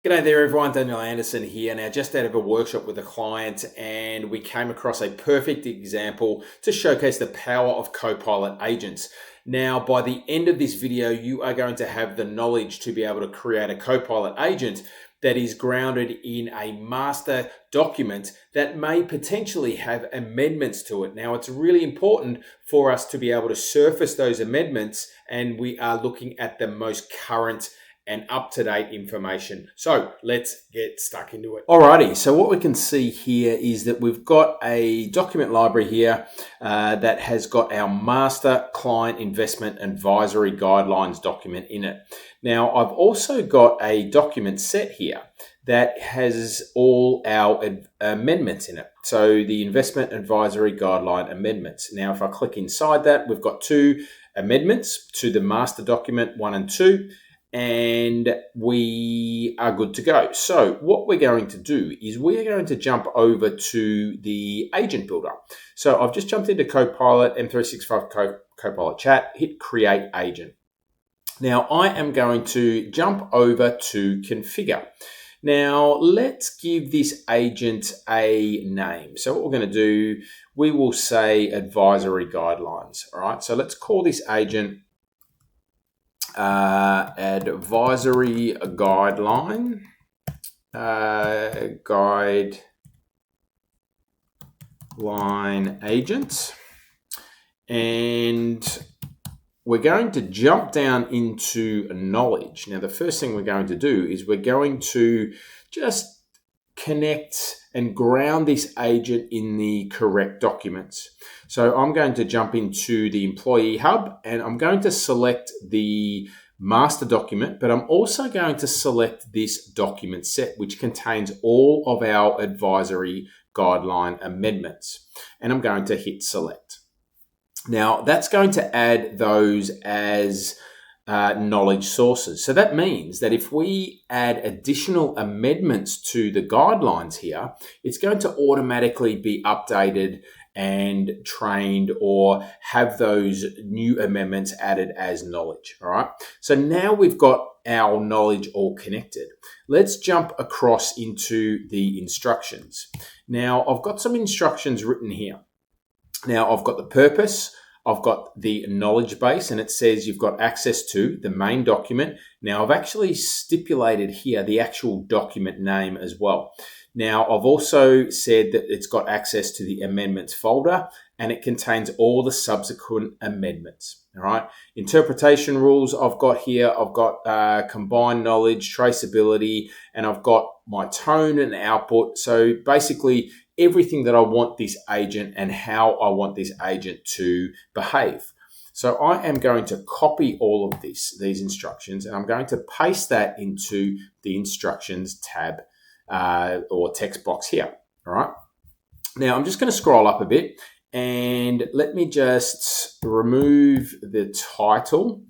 G'day there everyone, Daniel Anderson here. Now just out of a workshop with a client and we came across a perfect example to showcase the power of Copilot agents. Now by the end of this video, you are going to have the knowledge to be able to create a Copilot agent that is grounded in a master document that may potentially have amendments to it. Now it's really important for us to be able to surface those amendments, and we are looking at the most current and up-to-date information. So let's get stuck into it. Alrighty, so what we can see here is that we've got a document library here that has got our master client investment advisory guidelines document in it. Now I've also got a document set here that has all our amendments in it. So the investment advisory guideline amendments. Now if I click inside that, we've got two amendments to the master document 1 and 2. And we are good to go. So what we're going to do is we're going to jump over to the agent builder. So I've just jumped into Copilot, M365 Copilot chat, hit create agent. Now I am going to jump over to configure. Now let's give this agent a name. So what we're going to do, we will say advisory guidelines. All right, so let's call this agent advisory guideline guideline agent, and we're going to jump down into knowledge. Now the first thing we're going to do is we're going to just connect and ground this agent in the correct documents. So I'm going to jump into the employee hub and I'm going to select the master document, but I'm also going to select this document set, which contains all of our advisory guideline amendments. And I'm going to hit select. Now that's going to add those as knowledge sources. So that means that if we add additional amendments to the guidelines here, it's going to automatically be updated and trained or have those new amendments added as knowledge. All right. So now we've got our knowledge all connected. Let's jump across into the instructions. Now I've got some instructions written here. Now I've got the purpose, I've got the knowledge base, and it says you've got access to the main document. Now I've actually stipulated here the actual document name as well. Now I've also said that it's got access to the amendments folder and it contains all the subsequent amendments. All right. Interpretation rules I've got here. I've got combined knowledge, traceability, and I've got my tone and output. So basically everything that I want this agent and how I want this agent to behave. So I am going to copy all of these instructions and I'm going to paste that into the instructions tab or text box here. All right. Now I'm just going to scroll up a bit and let me just remove the title,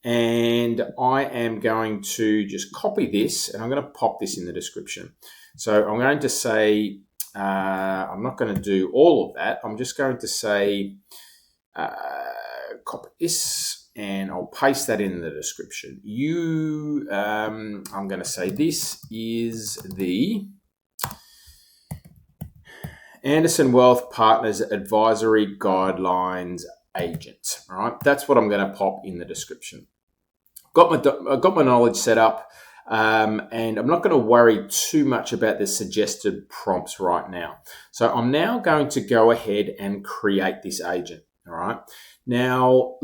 and I am going to just copy this and I'm going to pop this in the description. So I'm going to say, I'm not going to do all of that. I'm just going to say, copy this and I'll paste that in the description. I'm going to say this is the Anderson Wealth Partners Advisory Guidelines Agent. All right, that's what I'm going to pop in the description. I've got my knowledge set up. And I'm not going to worry too much about the suggested prompts right now. So I'm now going to go ahead and create this agent. All right. Now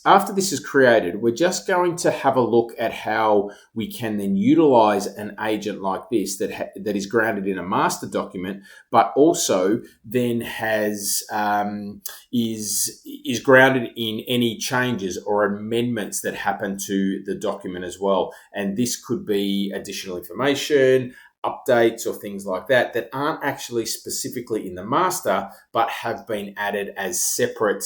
after this is created, we're just going to have a look at how we can then utilize an agent like this that is grounded in a master document, but also then is grounded in any changes or amendments that happen to the document as well. And this could be additional information, updates or things like that aren't actually specifically in the master, but have been added as separate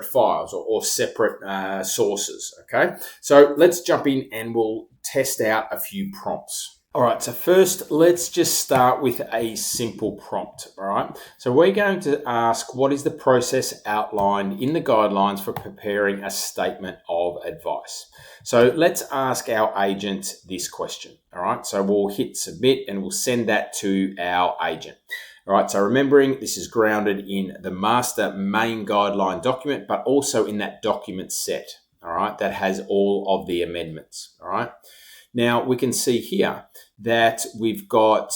files or separate sources. Okay, so let's jump in and we'll test out a few prompts. All right, so first let's just start with a simple prompt. All right, so we're going to ask what is the process outlined in the guidelines for preparing a statement of advice. So let's ask our agent this question. All right, so we'll hit submit and we'll send that to our agent. All right, so remembering this is grounded in the master main guideline document, but also in that document set. All right, that has all of the amendments. All right. Now we can see here that we've got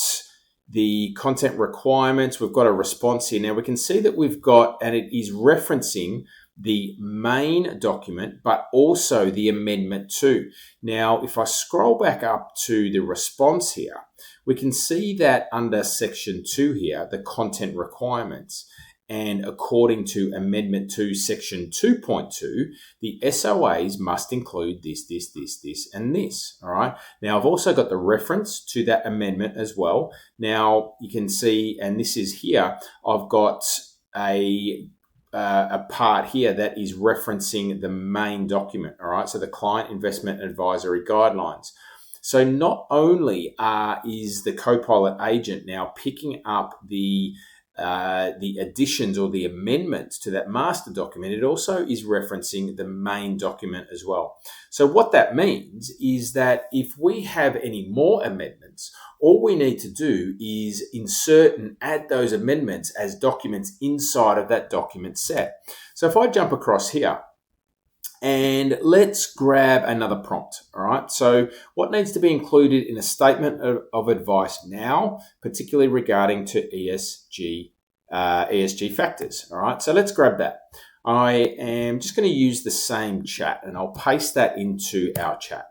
the content requirements, we've got a response here. Now we can see that we've got, and it is referencing the main document, but also the amendment too. Now, if I scroll back up to the response here, we can see that under section 2 here, the content requirements, and according to Amendment 2, Section 2.2, the SOAs must include this, and this. All right. Now, I've also got the reference to that amendment as well. Now, you can see, and this is here, I've got a part here that is referencing the main document. All right. So the Client Investment Advisory Guidelines. So not only is the Copilot agent now picking up the additions or the amendments to that master document, it also is referencing the main document as well. So what that means is that if we have any more amendments, all we need to do is insert and add those amendments as documents inside of that document set. So if I jump across here, and let's grab another prompt. All right. So what needs to be included in a statement of advice now, particularly regarding to ESG factors. All right. So let's grab that. I am just going to use the same chat and I'll paste that into our chat.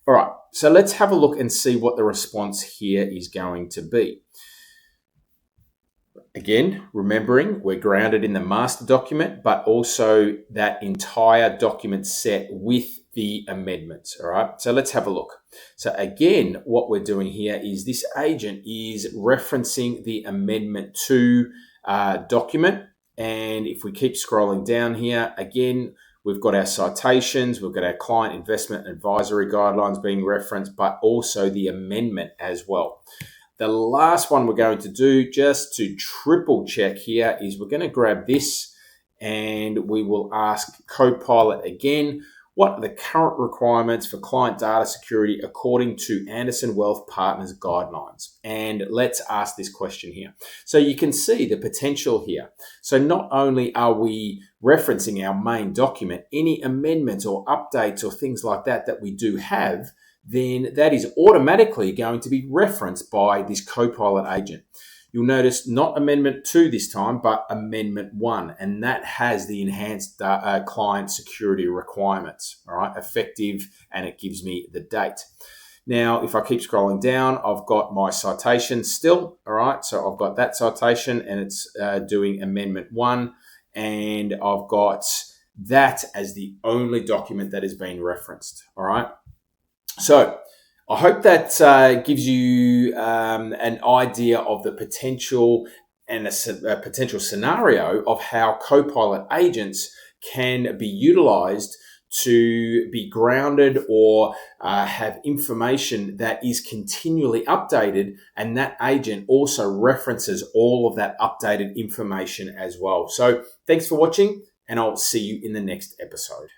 All right. So let's have a look and see what the response here is going to be. Again, remembering we're grounded in the master document, but also that entire document set with the amendments. All right. So let's have a look. So again, what we're doing here is this agent is referencing the amendment to document. And if we keep scrolling down here, again, we've got our citations, we've got our client investment advisory guidelines being referenced, but also the amendment as well. The last one we're going to do, just to triple check here, is we're going to grab this and we will ask Copilot again, what are the current requirements for client data security according to Anderson Wealth Partners guidelines? And let's ask this question here. So you can see the potential here. So not only are we referencing our main document, any amendments or updates or things like that we do have, then that is automatically going to be referenced by this Copilot agent. You'll notice not Amendment 2 this time, but Amendment 1, and that has the enhanced client security requirements, all right, effective, and it gives me the date. Now, if I keep scrolling down, I've got my citation still, all right, so I've got that citation, and it's doing Amendment 1, and I've got that as the only document that is being referenced, all right. So I hope that gives you an idea of the potential and a potential scenario of how Copilot agents can be utilized to be grounded or have information that is continually updated, and that agent also references all of that updated information as well. So thanks for watching, and I'll see you in the next episode.